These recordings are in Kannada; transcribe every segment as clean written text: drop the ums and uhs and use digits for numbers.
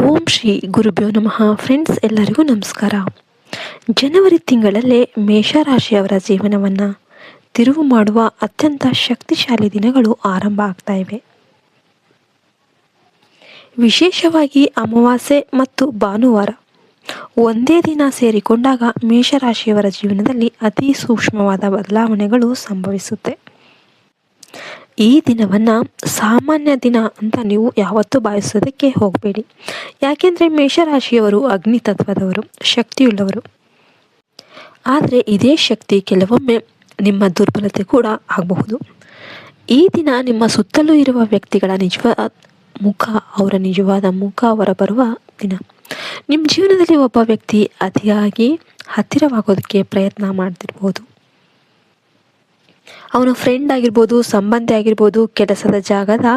ಓಂ ಶ್ರೀ ಗುರುಭ್ಯೋ ನಮಃ. ಫ್ರೆಂಡ್ಸ್, ಎಲ್ಲರಿಗೂ ನಮಸ್ಕಾರ. ಜನವರಿ ತಿಂಗಳಲ್ಲೇ ಮೇಷರಾಶಿಯವರ ಜೀವನವನ್ನು ತಿರುವು ಮಾಡುವ ಅತ್ಯಂತ ಶಕ್ತಿಶಾಲಿ ದಿನಗಳು ಆರಂಭ ಆಗ್ತಾ ಇವೆ. ವಿಶೇಷವಾಗಿ ಅಮಾವಾಸ್ಯೆ ಮತ್ತು ಭಾನುವಾರ ಒಂದೇ ದಿನ ಸೇರಿಕೊಂಡಾಗ ಮೇಷರಾಶಿಯವರ ಜೀವನದಲ್ಲಿ ಅತಿ ಸೂಕ್ಷ್ಮವಾದ ಬದಲಾವಣೆಗಳು ಸಂಭವಿಸುತ್ತೆ. ಈ ದಿನವನ್ನು ಸಾಮಾನ್ಯ ದಿನ ಅಂತ ನೀವು ಯಾವತ್ತೂ ಭಾವಿಸೋದಕ್ಕೆ ಹೋಗಬೇಡಿ. ಯಾಕೆಂದರೆ ಮೇಷರಾಶಿಯವರು ಅಗ್ನಿ ತತ್ವದವರು, ಶಕ್ತಿಯುಳ್ಳವರು. ಆದರೆ ಇದೇ ಶಕ್ತಿ ಕೆಲವೊಮ್ಮೆ ನಿಮ್ಮ ದುರ್ಬಲತೆ ಕೂಡ ಆಗಬಹುದು. ಈ ದಿನ ನಿಮ್ಮ ಸುತ್ತಲೂ ಇರುವ ವ್ಯಕ್ತಿಗಳ ಅವರ ನಿಜವಾದ ಮುಖ ಹೊರಬರುವ ದಿನ. ನಿಮ್ಮ ಜೀವನದಲ್ಲಿ ಒಬ್ಬ ವ್ಯಕ್ತಿ ಅತಿಯಾಗಿ ಹತ್ತಿರವಾಗೋದಕ್ಕೆ ಪ್ರಯತ್ನ ಮಾಡ್ತಿರ್ಬೋದು. ಅವನ ಫ್ರೆಂಡ್ ಆಗಿರ್ಬೋದು, ಸಂಬಂಧಿ ಆಗಿರ್ಬೋದು, ಕೆಲಸದ ಜಾಗದ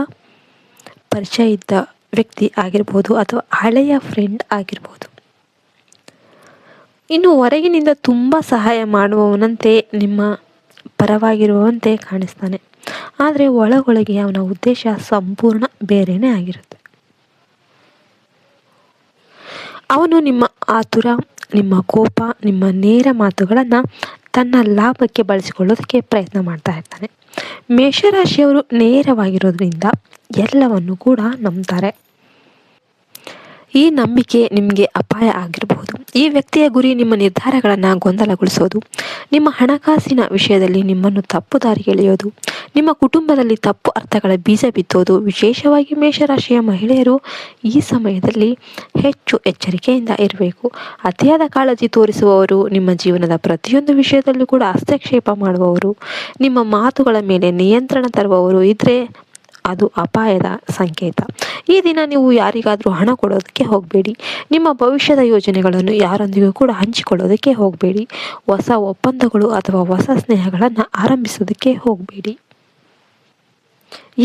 ಪರಿಚಯ ಇದ್ದ ವ್ಯಕ್ತಿ ಆಗಿರ್ಬೋದು, ಅಥವಾ ಹಳೆಯ ಫ್ರೆಂಡ್ ಆಗಿರ್ಬೋದು. ಇನ್ನು ಹೊರಗಿನಿಂದ ತುಂಬ ಸಹಾಯ ಮಾಡುವವನಂತೆ, ನಿಮ್ಮ ಪರವಾಗಿರುವಂತೆ ಕಾಣಿಸ್ತಾನೆ. ಆದರೆ ಒಳಗೊಳಗೆ ಅವನ ಉದ್ದೇಶ ಸಂಪೂರ್ಣ ಬೇರೆಯೇ ಆಗಿರುತ್ತೆ. ಅವನು ನಿಮ್ಮ ಆತುರ, ನಿಮ್ಮ ಕೋಪ, ನಿಮ್ಮ ನೇರ ಮಾತುಗಳನ್ನು ತನ್ನ ಲಾಭಕ್ಕೆ ಬಳಸಿಕೊಳ್ಳೋದಕ್ಕೆ ಪ್ರಯತ್ನ ಮಾಡ್ತಾ ಇರ್ತಾನೆ. ಮೇಷರಾಶಿಯವರು ನೇರವಾಗಿರೋದ್ರಿಂದ ಎಲ್ಲವನ್ನು ಕೂಡ ನಂಬ್ತಾರೆ. ಈ ನಂಬಿಕೆ ನಿಮಗೆ ಅಪಾಯ ಆಗಿರಬಹುದು. ಈ ವ್ಯಕ್ತಿಯ ಗುರಿ ನಿಮ್ಮ ನಿರ್ಧಾರಗಳನ್ನು ಗೊಂದಲಗೊಳಿಸೋದು, ನಿಮ್ಮ ಹಣಕಾಸಿನ ವಿಷಯದಲ್ಲಿ ನಿಮ್ಮನ್ನು ತಪ್ಪು ದಾರಿಗೆ ಎಳೆಯೋದು, ನಿಮ್ಮ ಕುಟುಂಬದಲ್ಲಿ ತಪ್ಪು ಅರ್ಥಗಳ ಬೀಜ ಬಿತ್ತೋದು. ವಿಶೇಷವಾಗಿ ಮೇಷರಾಶಿಯ ಮಹಿಳೆಯರು ಈ ಸಮಯದಲ್ಲಿ ಹೆಚ್ಚು ಎಚ್ಚರಿಕೆಯಿಂದ ಇರಬೇಕು. ಅತಿಯಾದ ಕಾಳಜಿ ತೋರಿಸುವವರು, ನಿಮ್ಮ ಜೀವನದ ಪ್ರತಿಯೊಂದು ವಿಷಯದಲ್ಲೂ ಕೂಡ ಹಸ್ತಕ್ಷೇಪ ಮಾಡುವವರು, ನಿಮ್ಮ ಮಾತುಗಳ ಮೇಲೆ ನಿಯಂತ್ರಣ ತರುವವರು ಇದ್ದರೆ ಅದು ಅಪಾಯದ ಸಂಕೇತ. ಈ ದಿನ ನೀವು ಯಾರಿಗಾದರೂ ಹಣ ಕೊಡೋದಕ್ಕೆ ಹೋಗಬೇಡಿ. ನಿಮ್ಮ ಭವಿಷ್ಯದ ಯೋಜನೆಗಳನ್ನು ಯಾರೊಂದಿಗೂ ಕೂಡ ಹಂಚಿಕೊಳ್ಳೋದಕ್ಕೆ ಹೋಗಬೇಡಿ. ಹೊಸ ಒಪ್ಪಂದಗಳು ಅಥವಾ ಹೊಸ ಸ್ನೇಹಗಳನ್ನು ಆರಂಭಿಸೋದಕ್ಕೆ ಹೋಗಬೇಡಿ.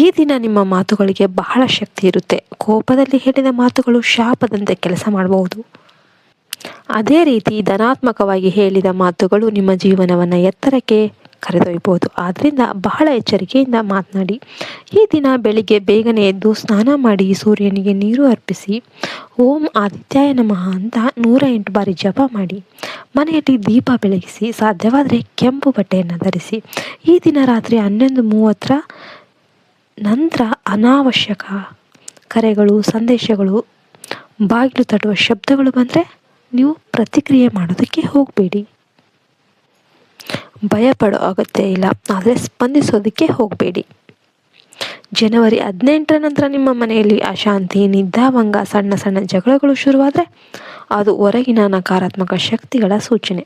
ಈ ದಿನ ನಿಮ್ಮ ಮಾತುಗಳಿಗೆ ಬಹಳ ಶಕ್ತಿ ಇರುತ್ತೆ. ಕೋಪದಲ್ಲಿ ಹೇಳಿದ ಮಾತುಗಳು ಶಾಪದಂತೆ ಕೆಲಸ ಮಾಡಬಹುದು. ಅದೇ ರೀತಿ ಧನಾತ್ಮಕವಾಗಿ ಹೇಳಿದ ಮಾತುಗಳು ನಿಮ್ಮ ಜೀವನವನ್ನು ಎತ್ತರಕ್ಕೆ ಕರೆದೊಯ್ಯಬಹುದು. ಆದ್ದರಿಂದ ಬಹಳ ಎಚ್ಚರಿಕೆಯಿಂದ ಮಾತನಾಡಿ. ಈ ದಿನ ಬೆಳಿಗ್ಗೆ ಬೇಗನೆ ಎದ್ದು ಸ್ನಾನ ಮಾಡಿ, ಸೂರ್ಯನಿಗೆ ನೀರು ಅರ್ಪಿಸಿ, ಓಂ ಆದಿತ್ಯಾಯ ನಮಃ ಅಂತ 108 ಬಾರಿ ಜಪ ಮಾಡಿ. ಮನೆಯಲ್ಲಿ ದೀಪ ಬೆಳಗಿಸಿ, ಸಾಧ್ಯವಾದರೆ ಕೆಂಪು ಬಟ್ಟೆಯನ್ನು ಧರಿಸಿ. ಈ ದಿನ ರಾತ್ರಿ 11:30 ನಂತರ ಅನಾವಶ್ಯಕ ಕರೆಗಳು, ಸಂದೇಶಗಳು, ಬಾಗಿಲು ತಟ್ಟುವ ಶಬ್ದಗಳು ಬಂದರೆ ನೀವು ಪ್ರತಿಕ್ರಿಯೆ ಮಾಡೋದಕ್ಕೆ ಹೋಗಬೇಡಿ. ಭಯಪಡೋ ಅಗತ್ಯ ಇಲ್ಲ, ಆದರೆ ಸ್ಪಂದಿಸೋದಕ್ಕೆ ಹೋಗಬೇಡಿ. ಜನವರಿ 18 ನಂತರ ನಿಮ್ಮ ಮನೆಯಲ್ಲಿ ಅಶಾಂತಿ, ನಿದ್ರಾಭಂಗ, ಸಣ್ಣ ಸಣ್ಣ ಜಗಳಗಳು ಶುರುವಾದರೆ ಅದು ಹೊರಗಿನ ನಕಾರಾತ್ಮಕ ಶಕ್ತಿಗಳ ಸೂಚನೆ.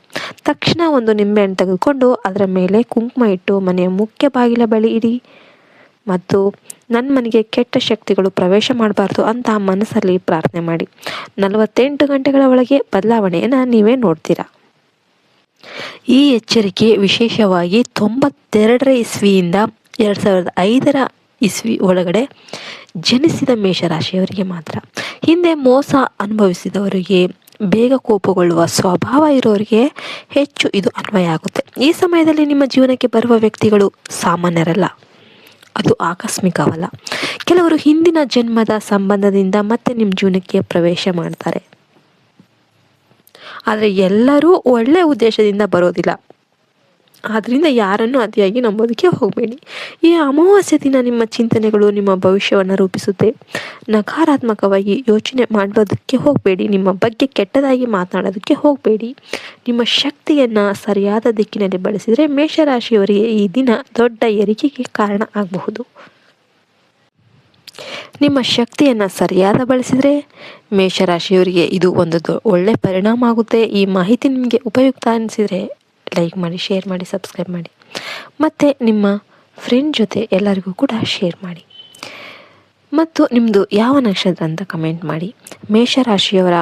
ತಕ್ಷಣ ಒಂದು ನಿಂಬೆಹಣ್ಣು ತೆಗೆದುಕೊಂಡು ಅದರ ಮೇಲೆ ಕುಂಕುಮ ಇಟ್ಟು ಮನೆಯ ಮುಖ್ಯ ಬಾಗಿಲ ಬಳಿ ಇಡಿ ಮತ್ತು ನನ್ನ ಮನೆಗೆ ಕೆಟ್ಟ ಶಕ್ತಿಗಳು ಪ್ರವೇಶ ಮಾಡಬಾರ್ದು ಅಂತ ಮನಸ್ಸಲ್ಲಿ ಪ್ರಾರ್ಥನೆ ಮಾಡಿ. 48 ಗಂಟೆಗಳ ಒಳಗೆ ಬದಲಾವಣೆಯನ್ನು ನೀವೇ ನೋಡ್ತೀರಾ. ಈ ಎಚ್ಚರಿಕೆ ವಿಶೇಷವಾಗಿ 92 ಇಸ್ವಿಯಿಂದ 2005 ಇಸ್ವಿ ಒಳಗಡೆ ಜನಿಸಿದ ಮೇಷರಾಶಿಯವರಿಗೆ ಮಾತ್ರ. ಹಿಂದೆ ಮೋಸ ಅನುಭವಿಸಿದವರಿಗೆ, ಬೇಗ ಕೋಪಗೊಳ್ಳುವ ಸ್ವಭಾವ ಇರೋರಿಗೆ ಹೆಚ್ಚು ಇದು ಅನ್ವಯ ಆಗುತ್ತೆ. ಈ ಸಮಯದಲ್ಲಿ ನಿಮ್ಮ ಜೀವನಕ್ಕೆ ಬರುವ ವ್ಯಕ್ತಿಗಳು ಸಾಮಾನ್ಯರಲ್ಲ, ಅದು ಆಕಸ್ಮಿಕವಲ್ಲ. ಕೆಲವರು ಹಿಂದಿನ ಜನ್ಮದ ಸಂಬಂಧದಿಂದ ಮತ್ತೆ ನಿಮ್ಮ ಜೀವನಕ್ಕೆ ಪ್ರವೇಶ ಮಾಡ್ತಾರೆ. ಆದರೆ ಎಲ್ಲರೂ ಒಳ್ಳೆಯ ಉದ್ದೇಶದಿಂದ ಬರೋದಿಲ್ಲ. ಆದ್ದರಿಂದ ಯಾರನ್ನು ಅತಿಯಾಗಿ ನಂಬೋದಕ್ಕೆ ಹೋಗಬೇಡಿ. ಈ ಅಮಾವಾಸ್ಯೆ ದಿನ ನಿಮ್ಮ ಚಿಂತನೆಗಳು ನಿಮ್ಮ ಭವಿಷ್ಯವನ್ನು ರೂಪಿಸುತ್ತೆ. ನಕಾರಾತ್ಮಕವಾಗಿ ಯೋಚನೆ ಮಾಡೋದಕ್ಕೆ ಹೋಗಬೇಡಿ. ನಿಮ್ಮ ಬಗ್ಗೆ ಕೆಟ್ಟದಾಗಿ ಮಾತನಾಡೋದಕ್ಕೆ ಹೋಗಬೇಡಿ. ನಿಮ್ಮ ಶಕ್ತಿಯನ್ನು ಸರಿಯಾದ ದಿಕ್ಕಿನಲ್ಲಿ ಬಳಸಿದರೆ ಮೇಷರಾಶಿಯವರಿಗೆ ಈ ದಿನ ದೊಡ್ಡ ಏರಿಕೆಗೆ ಕಾರಣ ಆಗಬಹುದು. ನಿಮ್ಮ ಶಕ್ತಿಯನ್ನು ಸರಿಯಾದ ಬಳಸಿದರೆ ಮೇಷರಾಶಿಯವರಿಗೆ ಇದು ಒಂದು ಒಳ್ಳೆ ಪರಿಣಾಮ ಆಗುತ್ತೆ. ಈ ಮಾಹಿತಿ ನಿಮಗೆ ಉಪಯುಕ್ತ ಅನಿಸಿದರೆ ಲೈಕ್ ಮಾಡಿ, ಶೇರ್ ಮಾಡಿ, ಸಬ್ಸ್ಕ್ರೈಬ್ ಮಾಡಿ ಮತ್ತು ನಿಮ್ಮ ಫ್ರೆಂಡ್ ಜೊತೆ ಎಲ್ಲರಿಗೂ ಕೂಡ ಶೇರ್ ಮಾಡಿ. ಮತ್ತು ನಿಮ್ಮದು ಯಾವ ನಕ್ಷತ್ರ ಅಂತ ಕಮೆಂಟ್ ಮಾಡಿ. ಮೇಷರಾಶಿಯವರ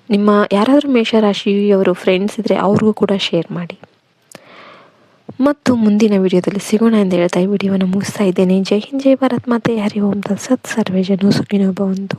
ನಿಮ್ಮ ಯಾರಾದರೂ ಮೇಷರಾಶಿಯವರು ಫ್ರೆಂಡ್ಸ್ ಇದ್ದರೆ ಅವ್ರಿಗೂ ಕೂಡ ಶೇರ್ ಮಾಡಿ. ಮತ್ತು ಮುಂದಿನ ವಿಡಿಯೋದಲ್ಲಿ ಸಿಗೋಣ ಎಂದು ಹೇಳ್ತಾ ಈ ವಿಡಿಯೋವನ್ನು ಮುಗಿಸ್ತಾ ಇದ್ದೇನೆ. ಜೈ ಹಿಂದ್, ಜೈ ಭಾರತ್ ಮಾತೆ, ಹರಿ ಓಂ ತತ್ಸತ್. ಸರ್ವೇ ಜನೋ ಸುಖಿನೋ ಭವಂತು.